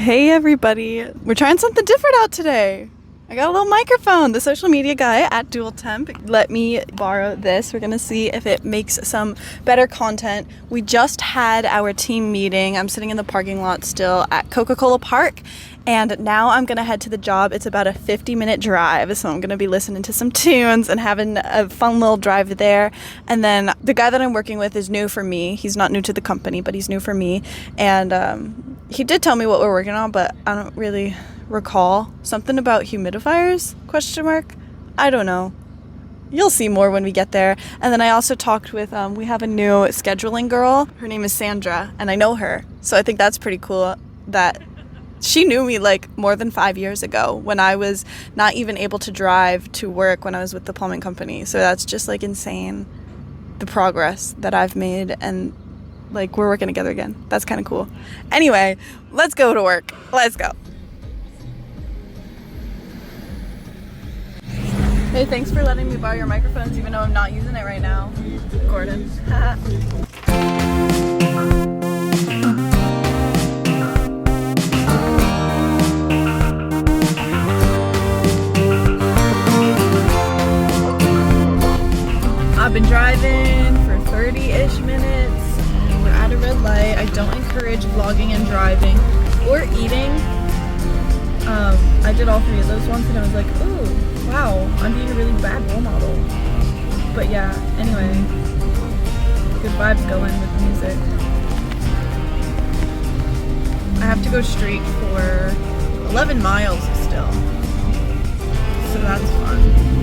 Hey everybody, we're trying something different out today. I got a little microphone. The social media guy at Dual Temp let me borrow this. We're gonna see if it makes some better content. We just had our team meeting. I'm sitting in the parking lot still at Coca-Cola Park, and now I'm gonna head to the job. It's about a 50-minute drive, so I'm gonna be listening to some tunes and having a fun little drive there. And then the guy that I'm working with is new for me. He's not new to the company, but he's new for me. And he did tell me what we're working on, but I don't really recall. Something about humidifiers? Question mark? I don't know. You'll see more when we get there. And then I also talked with, we have a new scheduling girl. Her name is Sandra, and I know her. So I think that's pretty cool that she knew me like more than 5 years ago when I was not even able to drive to work when I was with the plumbing company. So that's just like insane, the progress that I've made, and like we're working together again. That's kind of cool. Anyway, let's go to work. Let's go. Hey, thanks for letting me borrow your microphones even though I'm not using it right now. Gordon. I've been driving for 30-ish minutes and we're at a red light. I don't encourage vlogging and driving or eating. I did all three of those once and I was like, ooh, wow, I'm being a really bad role model. But yeah, anyway, good vibes going with music. I have to go straight for 11 miles still, so that's fun.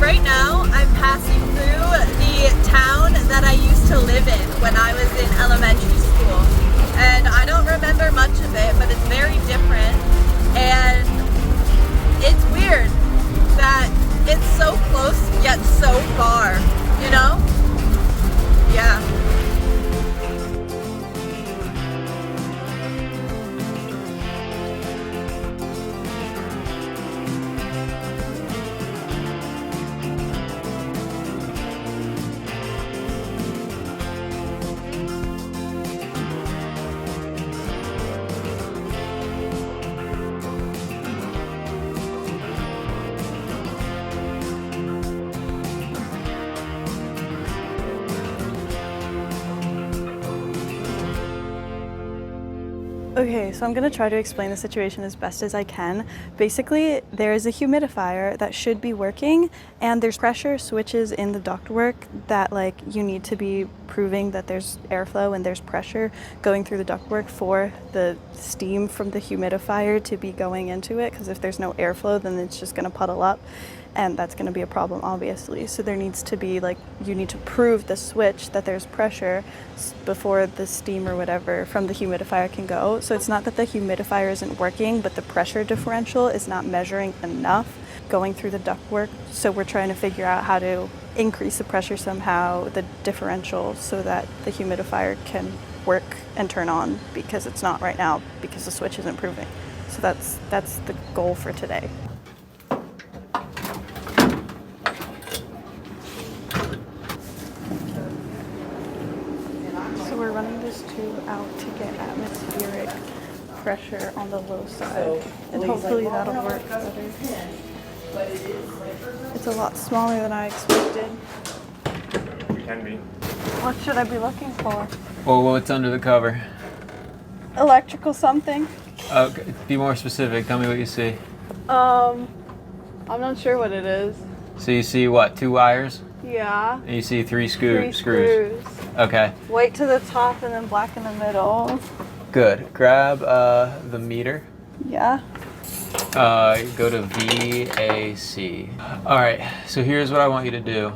Right now, I'm passing through the town that I used to live in when I was in elementary school. And I don't remember much of it, but it's very different. And it's weird that it's so close yet so far, you know? Yeah. Okay, so I'm going to try to explain the situation as best as I can. Basically, there is a humidifier that should be working, and there's pressure switches in the ductwork that like you need to be proving that there's airflow and there's pressure going through the ductwork for the steam from the humidifier to be going into it, because if there's no airflow, then it's just going to puddle up. And that's going to be a problem, obviously. So there needs to be, like, you need to prove the switch that there's pressure before the steam or whatever from the humidifier can go. So it's not that the humidifier isn't working, but the pressure differential is not measuring enough going through the ductwork. So we're trying to figure out how to increase the pressure somehow, the differential, so that the humidifier can work and turn on, because it's not right now because the switch isn't proving. So that's the goal for today. We're running this tube out to get atmospheric pressure on the low side, and hopefully that'll work better. It's a lot smaller than I expected. It can be. What should I be looking for? Well, what's under the cover? Electrical something. Okay, be more specific. Tell me what you see. I'm not sure what it is. So you see what? 2 wires? Yeah. And you see 3 Three screws. Okay. White to the top and then black in the middle. Good. Grab the meter. Yeah. Go to VAC. All right. So here's what I want you to do.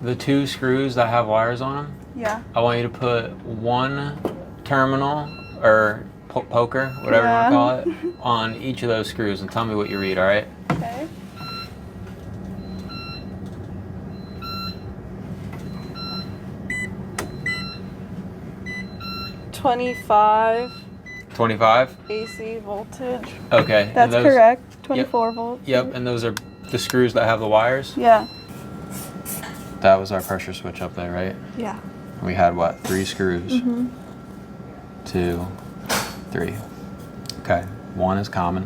The 2 screws that have wires on them. Yeah. I want you to put one terminal or poker, whatever you want to call it, on each of those screws and tell me what you read. All right. Okay. 25. 25? AC voltage. Okay. and That's those- correct. 24 volts. Yep, and those are the screws that have the wires? Yeah. That was our pressure switch up there, right? Yeah. We had what, 3 screws? Mm-hmm. 2, 3. Okay, 1 is common.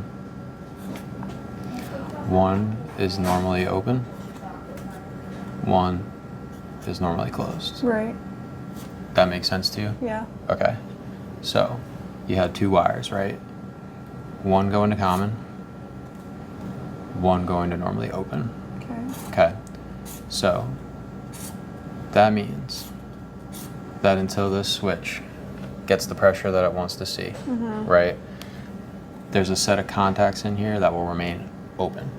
1 is normally open. 1 is normally closed. Right. That makes sense to you? Yeah. Okay. So, you had 2 wires, right? 1 going to common. 1 going to normally open. Okay. Okay. So, that means that until this switch gets the pressure that it wants to see, right? There's a set of contacts in here that will remain open.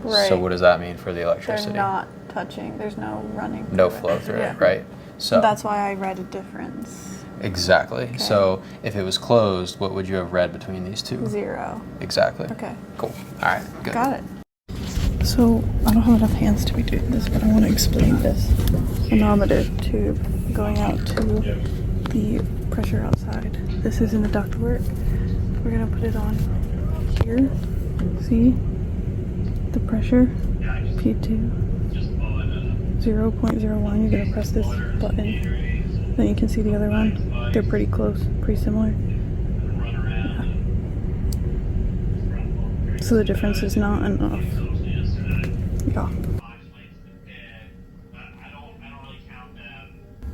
Right. So what does that mean for the electricity? They're not touching. There's no running. No through flow through Yeah. it, right? So That's why I read a difference. exactly. Okay. So if it was closed, what would you have read between these two? 0. Exactly. Okay. Cool. All right. Good. Got it. So I don't have enough hands to be doing this, but I want to explain this manometer tube going out to the pressure outside. This is in the ductwork. We're gonna put it on here. See the pressure? P2 0.01. You're gonna press this button. Then you can see the other one. They're pretty close, pretty similar. Yeah. So the difference is not enough. Yeah.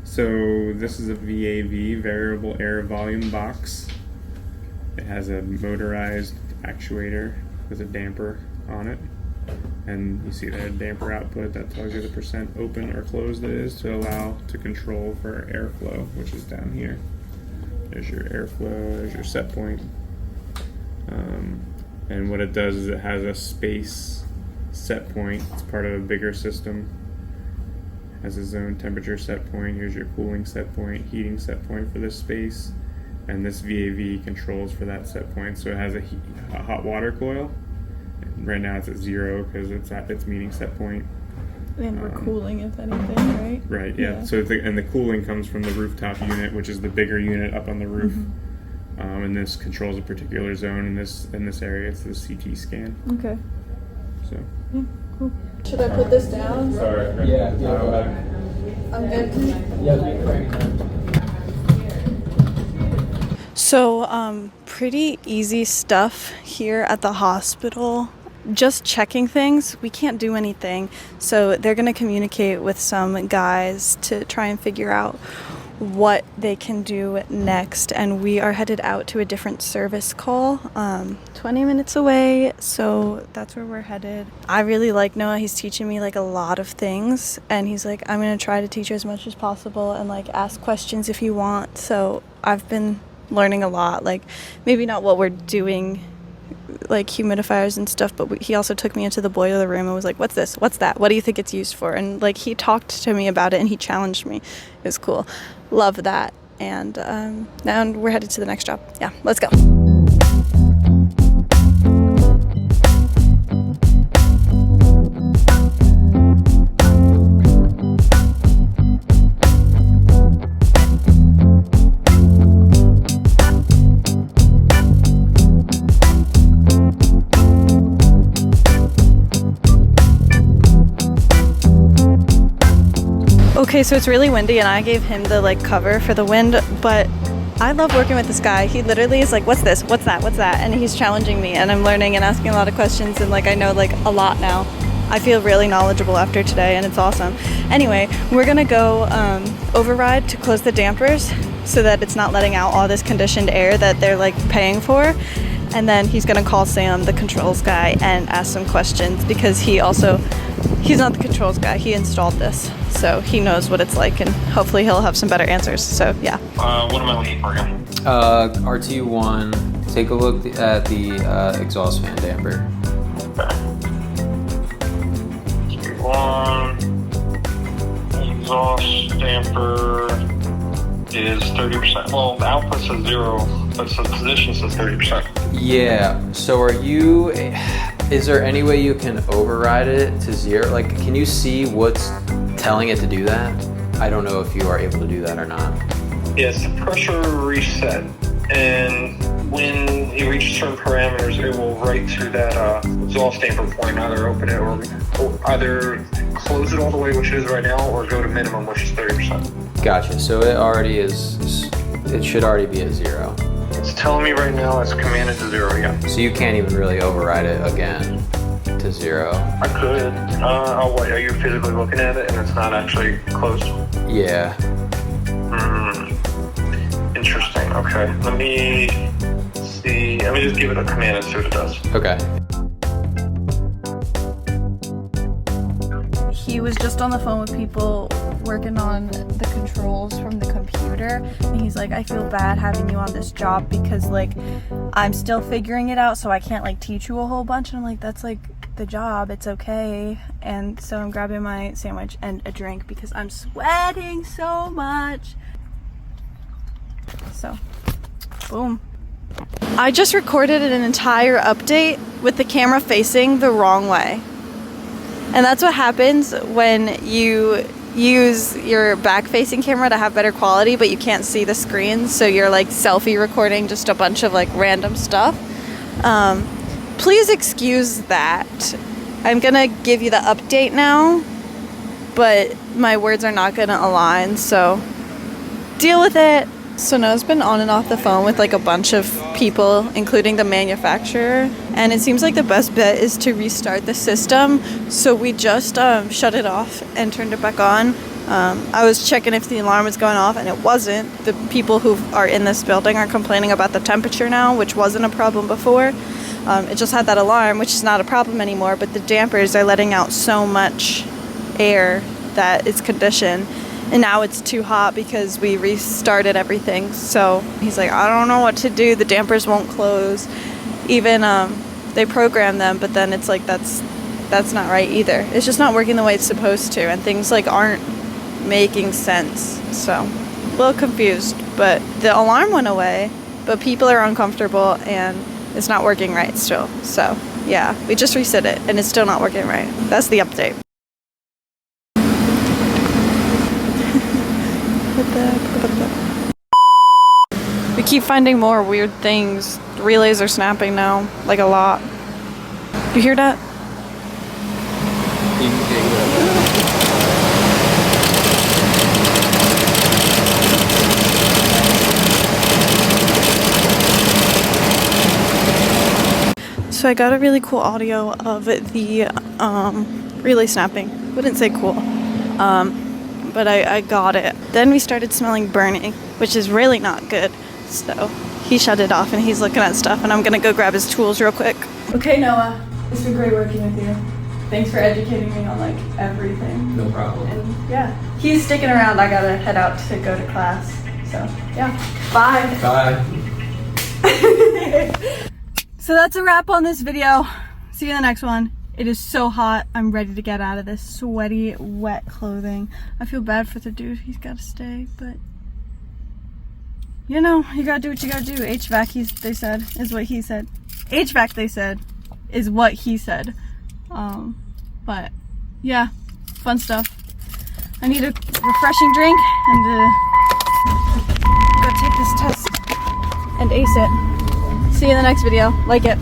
So this is a VAV, variable air volume box. It has a motorized actuator with a damper on it. And you see the damper output that tells you the percent open or closed it is to allow to control for airflow, which is down here. There's your airflow, there's your set point. And what it does is it has a space set point. It's part of a bigger system. Has a zone temperature set point. Here's your cooling set point, heating set point for this space. And this VAV controls for that set point. So it has a hot water coil. Right now it's at 0 because it's at its meeting set point. And we're cooling, if anything, right? Right, yeah. So and the cooling comes from the rooftop unit, which is the bigger unit up on the roof. And this controls a particular zone in this area. It's the CT scan. Okay. So. Yeah, cool. Should I put this down? Sorry. Yeah. I'm good. So, pretty easy stuff here at the hospital. Just checking things, we can't do anything. So they're going to communicate with some guys to try and figure out what they can do next. And we are headed out to a different service call, 20 minutes away. So that's where we're headed. I really like Noah. He's teaching me like a lot of things. And he's like, I'm going to try to teach you as much as possible and like ask questions if you want. So I've been learning a lot, like maybe not what we're doing like humidifiers and stuff, but he also took me into the boiler room and was like, what's this, what's that, what do you think it's used for? And like he talked to me about it and he challenged me. It was cool. Love that. And now we're headed to the next job. Yeah, let's go. Okay, so it's really windy and I gave him the like cover for the wind, but I love working with this guy. He literally is like, what's this, what's that, what's that? And he's challenging me and I'm learning and asking a lot of questions and like I know like a lot now. I feel really knowledgeable after today and it's awesome. Anyway, we're gonna go override to close the dampers so that it's not letting out all this conditioned air that they're like paying for. And then he's gonna call Sam, the controls guy, and ask some questions because he's not the controls guy, he installed this. So he knows what it's like and hopefully he'll have some better answers. So yeah. What am I looking for again? RT1, take a look at the exhaust fan damper. RT1, exhaust damper is 30%. Well, the output says 0, but the position says 30%. Yeah, so is there any way you can override it to 0? Like, can you see what's telling it to do that? I don't know if you are able to do that or not. Yes, the pressure reset, and when you reach certain parameters, it will write to that exhaust damper point, either open it or either close it all the way, which it is right now, or go to minimum, which is 30%. Gotcha. So it already is. It should already be at 0. It's telling me right now it's commanded to 0, yeah. So you can't even really override it again to 0. I could. Oh, wait, are you physically looking at it and it's not actually closed? Yeah. Interesting. Okay. Let me see. Let me just give it a command and see what it does. Okay. He was just on the phone with people working on the controls from the computer, and he's like, I feel bad having you on this job because like I'm still figuring it out, so I can't like teach you a whole bunch. And I'm like, that's like the job, it's okay. And so I'm grabbing my sandwich and a drink because I'm sweating so much. So boom. I just recorded an entire update with the camera facing the wrong way. And that's what happens when you use your back-facing camera to have better quality, but you can't see the screen, so you're like selfie recording just a bunch of like random stuff. Please excuse that. I'm gonna give you the update now, but my words are not gonna align, so deal with it. So Noah's been on and off the phone with like a bunch of people, including the manufacturer, and it seems like the best bet is to restart the system. So we just shut it off and turned it back on. I was checking if the alarm was going off and it wasn't. The people who are in this building are complaining about the temperature now, which wasn't a problem before. It just had that alarm, which is not a problem anymore, but the dampers are letting out so much air that it's conditioned. And now it's too hot because we restarted everything. So he's like, I don't know what to do. The dampers won't close. Even they program them, but then it's like that's not right either. It's just not working the way it's supposed to, and things like aren't making sense. So a little confused, but the alarm went away, but people are uncomfortable and it's not working right still. So yeah, we just reset it and it's still not working right. That's the update. We keep finding more weird things. The relays are snapping now, like a lot. You hear that? So I got a really cool audio of the relay snapping. Wouldn't say cool. But I got it. Then we started smelling burning, which is really not good. So he shut it off and he's looking at stuff, and I'm gonna go grab his tools real quick. Okay, Noah, it's been great working with you. Thanks for educating me on like everything. No problem. And yeah, he's sticking around. I gotta head out to go to class. So yeah, bye. Bye. So that's a wrap on this video. See you in the next one. It is so hot. I'm ready to get out of this sweaty, wet clothing. I feel bad for the dude. He's got to stay, but you know, you gotta do what you gotta do. HVAC, they said, is what he said. HVAC, they said, is what he said. But yeah, fun stuff. I need a refreshing drink and go take this test and ace it. See you in the next video. Like it.